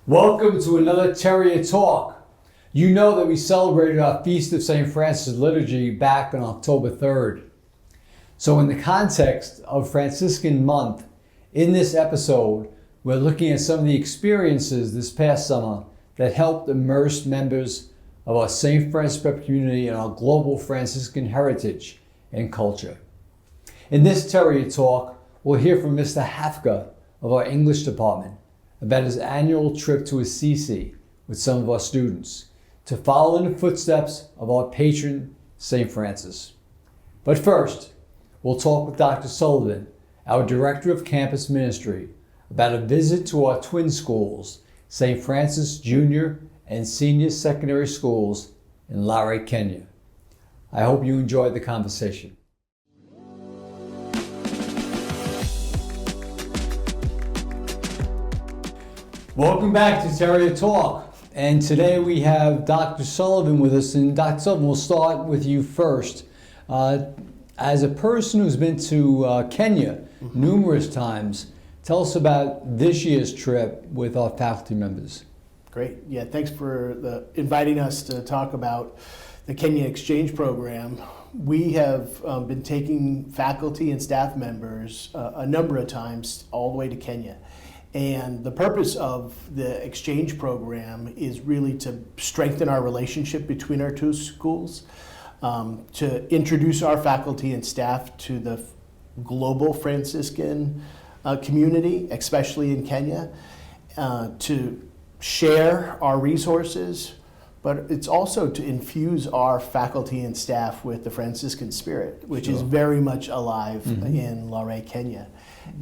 Welcome to another Terrier Talk. You know that we celebrated our Feast of St. Francis Liturgy back on October 3rd. So in the context of Franciscan Month, in this episode, we're looking at some of the experiences this past summer that helped immerse members of our St. Francis Prep community in our global Franciscan heritage and culture. In this Terrier Talk, we'll hear from Mr. Hafker of our English department about his annual trip to Assisi with some of our students to follow in the footsteps of our patron, St. Francis. But first, we'll talk with Dr. Sullivan, our Director of Campus Ministry, about a visit to our twin schools, St. Francis Junior and Senior Secondary Schools in Lare, Kenya. I hope you enjoyed the conversation. Welcome back to Terrier Talk. And today we have Dr. Sullivan with us. And Dr. Sullivan, we'll start with you first. As a person who's been to Kenya numerous times, tell us about this year's trip with our faculty members. Great. Yeah, thanks for inviting us to talk about the Kenya exchange program. We have been taking faculty and staff members a number of times all the way to Kenya. And the purpose of the exchange program is really to strengthen our relationship between our two schools, to introduce our faculty and staff to the global Franciscan community, especially in Kenya, to share our resources, but it's also to infuse our faculty and staff with the Franciscan spirit, which is very much alive in Lare, Kenya.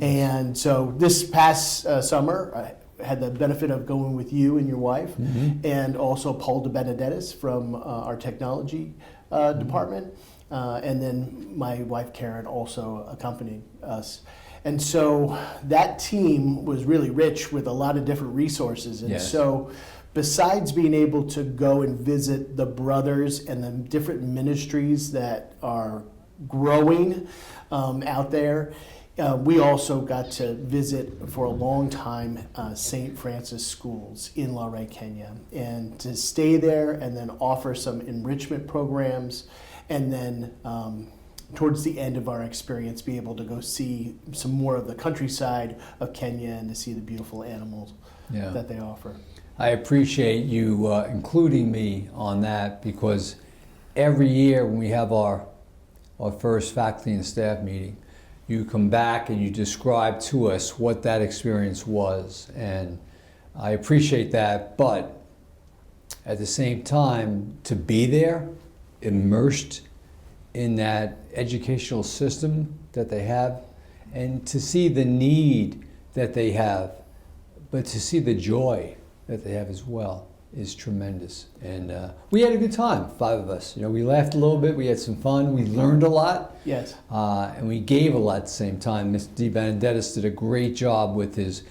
And so this past summer, I had the benefit of going with you and your wife, and also Paul de Benedettis from our technology department, and then my wife Karen also accompanied us. And so that team was really rich with a lot of different resources. And so besides being able to go and visit the brothers and the different ministries that are growing out there, we also got to visit for a long time St. Francis schools in Lare, Kenya, and to stay there and then offer some enrichment programs, and then towards the end of our experience be able to go see some more of the countryside of Kenya and to see the beautiful animals that they offer. I appreciate you including me on that, because every year when we have our first faculty and staff meeting, you come back and you describe to us what that experience was. And I appreciate that, but at the same time, to be there, immersed in that educational system that they have, and to see the need that they have, but to see the joy that they have as well is tremendous. And we had a good time, 5 of us. You know, we laughed a little bit, we had some fun, we learned a lot. Yes. And we gave a lot at the same time. Mr. de Benedettis did a great job with his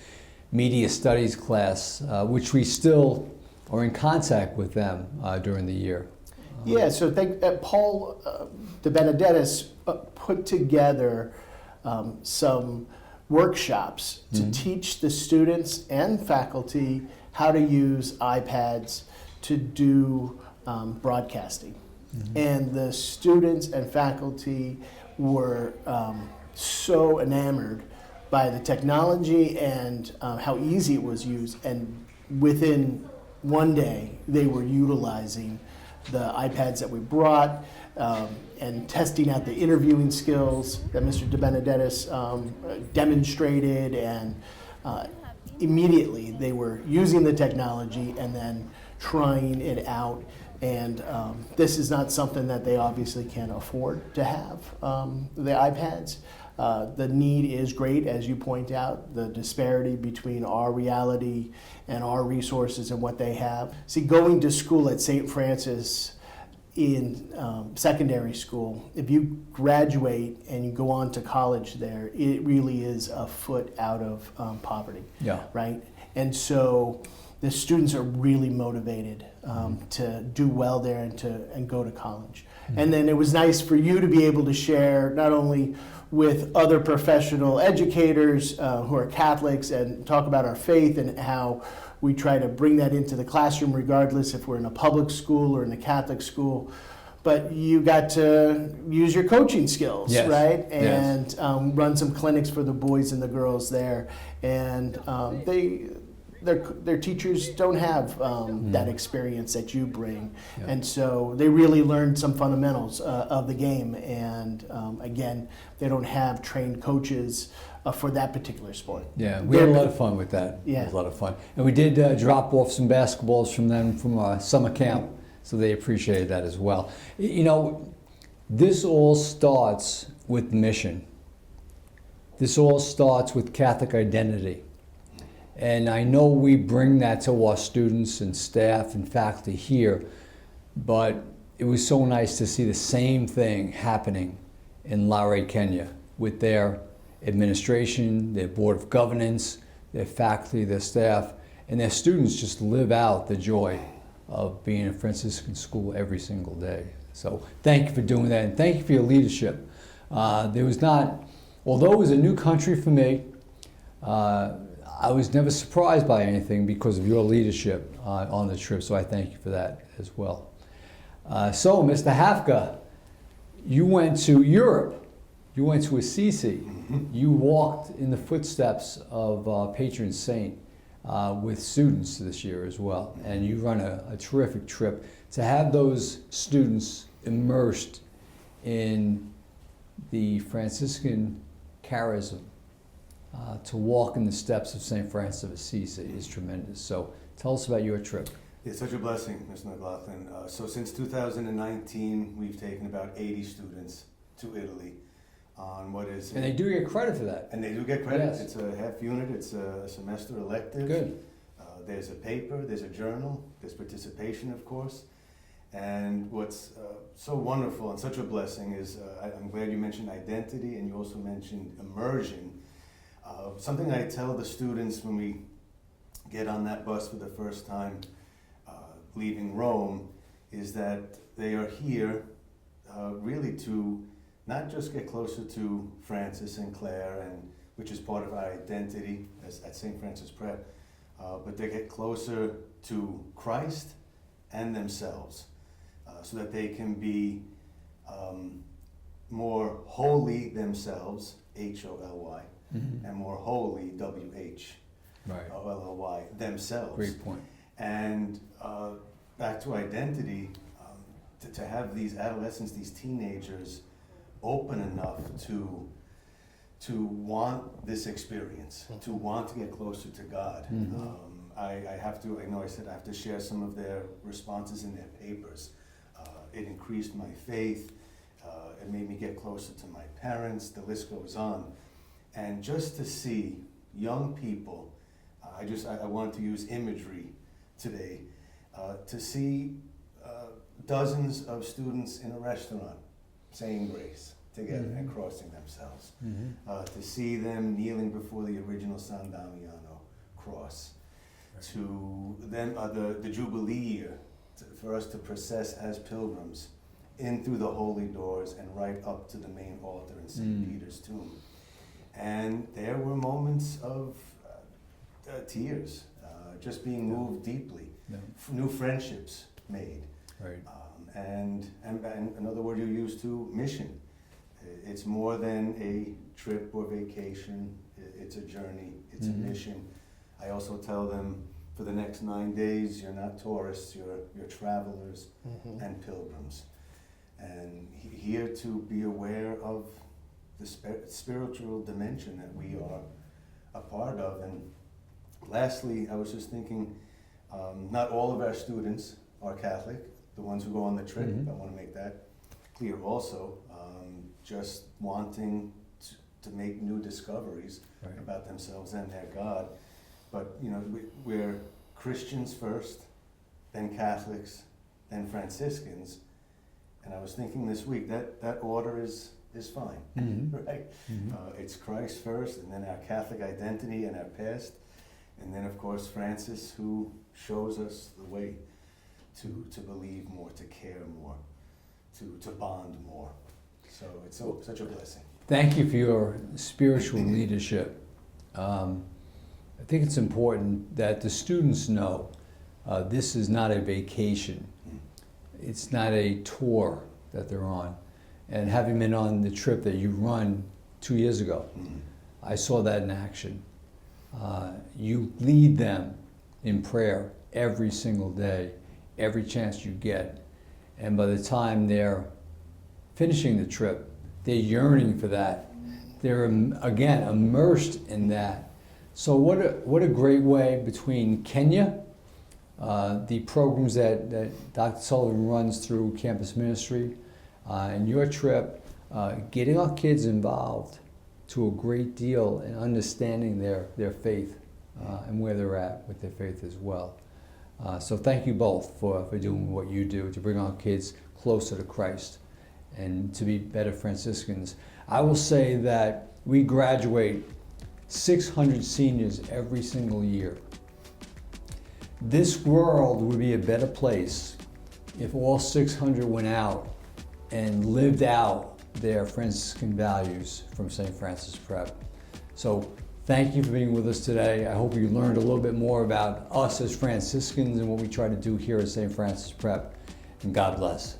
media studies class, which we still are in contact with them during the year. So Paul de Benedettis put together some workshops to teach the students and faculty how to use iPads to do broadcasting. And the students and faculty were so enamored by the technology and how easy it was used. And within one day, they were utilizing the iPads that we brought and testing out the interviewing skills that Mr. de Benedettis demonstrated, and immediately they were using the technology and then trying it out. And this is not something that they obviously can afford to have, the iPads. The need is great, as you point out, the disparity between our reality and our resources and what they have. See, going to school at St. Francis in secondary school, if you graduate and you go on to college there, it really is a foot out of poverty, right? And so the students are really motivated to do well there and go to college. And then it was nice for you to be able to share not only with other professional educators who are Catholics and talk about our faith and how we try to bring that into the classroom regardless if we're in a public school or in a Catholic school. But you got to use your coaching skills, Yes. right? Yes. And run some clinics for the boys and the girls there. And their teachers don't have that experience that you bring. Yeah. And so they really learned some fundamentals of the game. And again, they don't have trained coaches for that particular sport. Yeah, we had a lot of fun with that. Yeah. It was a lot of fun. And we did drop off some basketballs from them from our summer camp, so they appreciated that as well. You know, this all starts with mission. This all starts with Catholic identity. And I know we bring that to our students and staff and faculty here, but it was so nice to see the same thing happening in Lare, Kenya, with their administration, their board of governance, their faculty, their staff, and their students just live out the joy of being in a Franciscan school every single day. So thank you for doing that, and thank you for your leadership. Although it was a new country for me, I was never surprised by anything because of your leadership on the trip, so I thank you for that as well. So, Mr. Hafker, you went to Europe. You went to Assisi. You walked in the footsteps of patron saint with students this year as well, and you run a terrific trip. To have those students immersed in the Franciscan charism, to walk in the steps of St. Francis of Assisi is tremendous. So tell us about your trip. It's such a blessing, Mr. McLaughlin. So since 2019, we've taken about 80 students to Italy on what is... And they do get credit for that. And they do get credit. Yes. It's a half unit, it's a semester elective. Good. There's a paper, there's a journal, there's participation, of course. And what's so wonderful and such a blessing is, I'm glad you mentioned identity and you also mentioned immersion. Something I tell the students when we get on that bus for the first time leaving Rome is that they are here really to not just get closer to Francis and Claire, which is part of our identity at St. Francis Prep, but they get closer to Christ and themselves so that they can be more holy themselves, H-O-L-Y, and more holy, W-H-O-L-L-Y, themselves. Great point. And back to identity, to have these adolescents, these teenagers, open enough to want this experience, to want to get closer to God. I have to share some of their responses in their papers. It increased my faith. It made me get closer to my parents. The list goes on. And just to see young people, I wanted to use imagery today, to see dozens of students in a restaurant saying grace together and crossing themselves, to see them kneeling before the original San Damiano cross, to them the Jubilee year, for us to process as pilgrims in through the holy doors and right up to the main altar in St. Peter's tomb. And there were moments of tears, just being moved deeply, new friendships made. Right. And another word you used too, mission. It's more than a trip or vacation, it's a journey, it's a mission. I also tell them for the next 9 days, you're not tourists, you're travelers and pilgrims. And here to be aware of the spiritual dimension that we are a part of. And lastly, I was just thinking, not all of our students are Catholic, the ones who go on the trip. I want to make that clear also. Just wanting to make new discoveries about themselves and their God. But you know, we're Christians first, then Catholics, then Franciscans. And I was thinking this week that order is fine, right? It's Christ first, and then our Catholic identity and our past, and then of course Francis, who shows us the way to believe more, to care more. to bond more. So it's such a blessing. Thank you for your spiritual leadership. I think it's important that the students know this is not a vacation. It's not a tour that they're on. And having been on the trip that you run 2 years ago, I saw that in action. You lead them in prayer every single day, every chance you get. And by the time they're finishing the trip, they're yearning for that. They're, again, immersed in that. So what a great way between Kenya, the programs that Dr. Sullivan runs through campus ministry, and your trip, getting our kids involved to a great deal in understanding their faith and where they're at with their faith as well. So thank you both for doing what you do to bring our kids closer to Christ and to be better Franciscans. I will say that we graduate 600 seniors every single year. This world would be a better place if all 600 went out and lived out their Franciscan values from St. Francis Prep. So thank you for being with us today. I hope you learned a little bit more about us as Franciscans and what we try to do here at St. Francis Prep. And God bless.